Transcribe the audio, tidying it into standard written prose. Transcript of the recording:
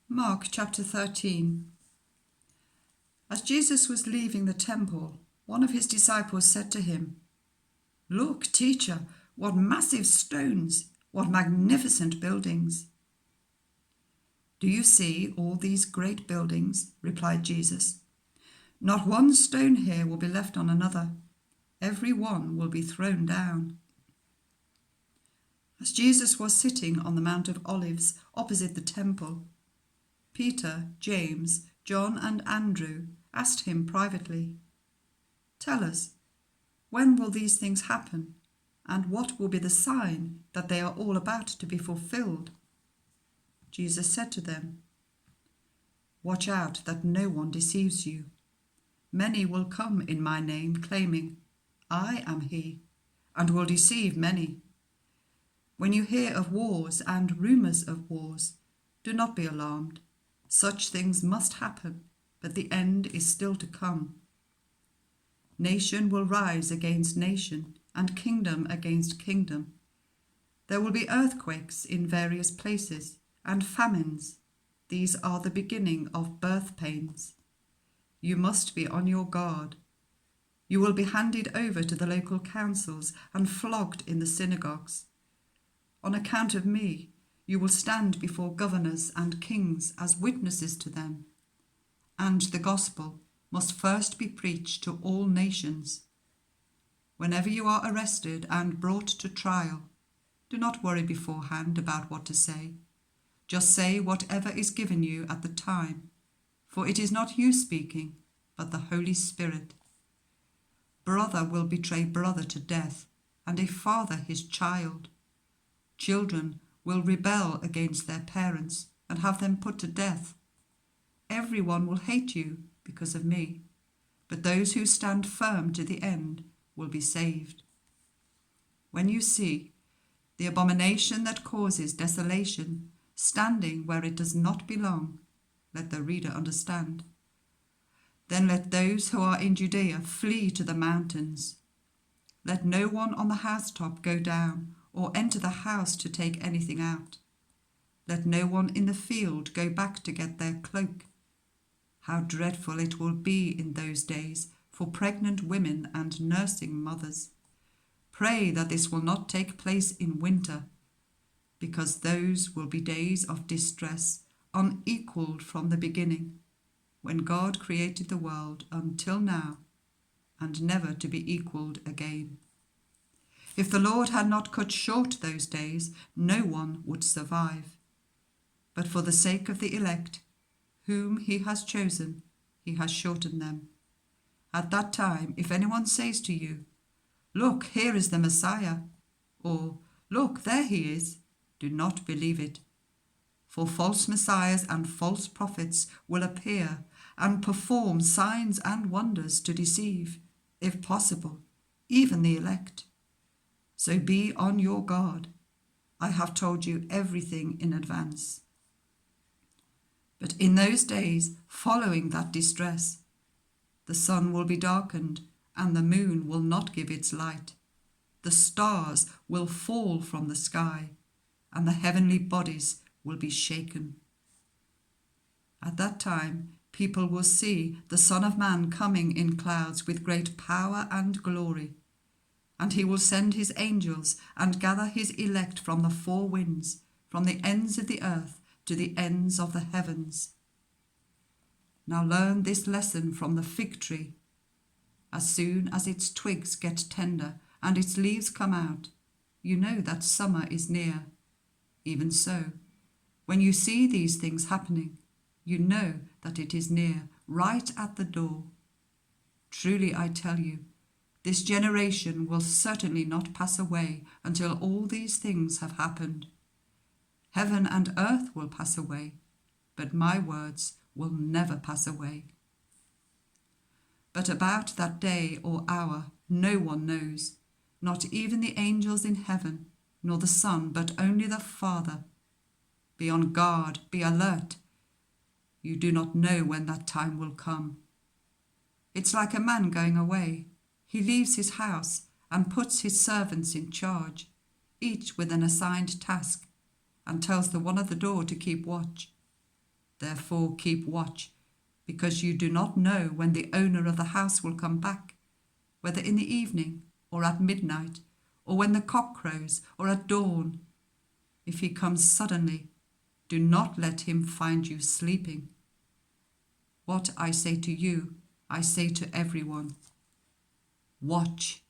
Mark chapter 13. As Jesus was leaving the temple, one of his disciples said to him, "Look, teacher, what massive stones, what magnificent buildings." "Do you see all these great buildings?" replied Jesus. "Not one stone here will be left on another. Every one will be thrown down." As Jesus was sitting on the Mount of Olives opposite the temple, Peter, James, John, and Andrew asked him privately, "Tell us, when will these things happen, and what will be the sign that they are all about to be fulfilled?" Jesus said to them, "Watch out that no one deceives you. Many will come in my name, claiming, 'I am he,' and will deceive many. When you hear of wars and rumors of wars, do not be alarmed. Such things must happen, but the end is still to come. Nation will rise against nation, and kingdom against kingdom. There will be earthquakes in various places, and famines. These are the beginning of birth pains. You must be on your guard. You will be handed over to the local councils and flogged in the synagogues. On account of me, you will stand before governors and kings as witnesses to them. And the gospel must first be preached to all nations. Whenever you are arrested and brought to trial, do not worry beforehand about what to say. Just say whatever is given you at the time, for it is not you speaking, but the Holy Spirit. Brother will betray brother to death, and a father his child. Children will rebel against their parents and have them put to death. Everyone will hate you because of me, but those who stand firm to the end will be saved. When you see the abomination that causes desolation standing where it does not belong, let the reader understand. Then let those who are in Judea flee to the mountains. Let no one on the housetop go down or enter the house to take anything out. Let no one in the field go back to get their cloak. How dreadful it will be in those days for pregnant women and nursing mothers. Pray that this will not take place in winter, because those will be days of distress unequaled from the beginning, when God created the world until now, and never to be equaled again. If the Lord had not cut short those days, no one would survive. But for the sake of the elect, whom he has chosen, he has shortened them. At that time, if anyone says to you, 'Look, here is the Messiah,' or 'Look, there he is,' do not believe it. For false messiahs and false prophets will appear and perform signs and wonders to deceive, if possible, even the elect. So be on your guard. I have told you everything in advance. But in those days following that distress, the sun will be darkened, and the moon will not give its light. The stars will fall from the sky, and the heavenly bodies will be shaken. At that time, people will see the Son of Man coming in clouds with great power and glory. And he will send his angels and gather his elect from the four winds, from the ends of the earth to the ends of the heavens. Now learn this lesson from the fig tree. As soon as its twigs get tender and its leaves come out, you know that summer is near. Even so, when you see these things happening, you know that it is near, right at the door. Truly I tell you, this generation will certainly not pass away until all these things have happened. Heaven and earth will pass away, but my words will never pass away. But about that day or hour no one knows, not even the angels in heaven, nor the Son, but only the Father. Be on guard, be alert. You do not know when that time will come. It's like a man going away. He leaves his house and puts his servants in charge, each with an assigned task, and tells the one at the door to keep watch. Therefore keep watch, because you do not know when the owner of the house will come back, whether in the evening or at midnight, or when the cock crows or at dawn. If he comes suddenly, do not let him find you sleeping. What I say to you, I say to everyone: watch.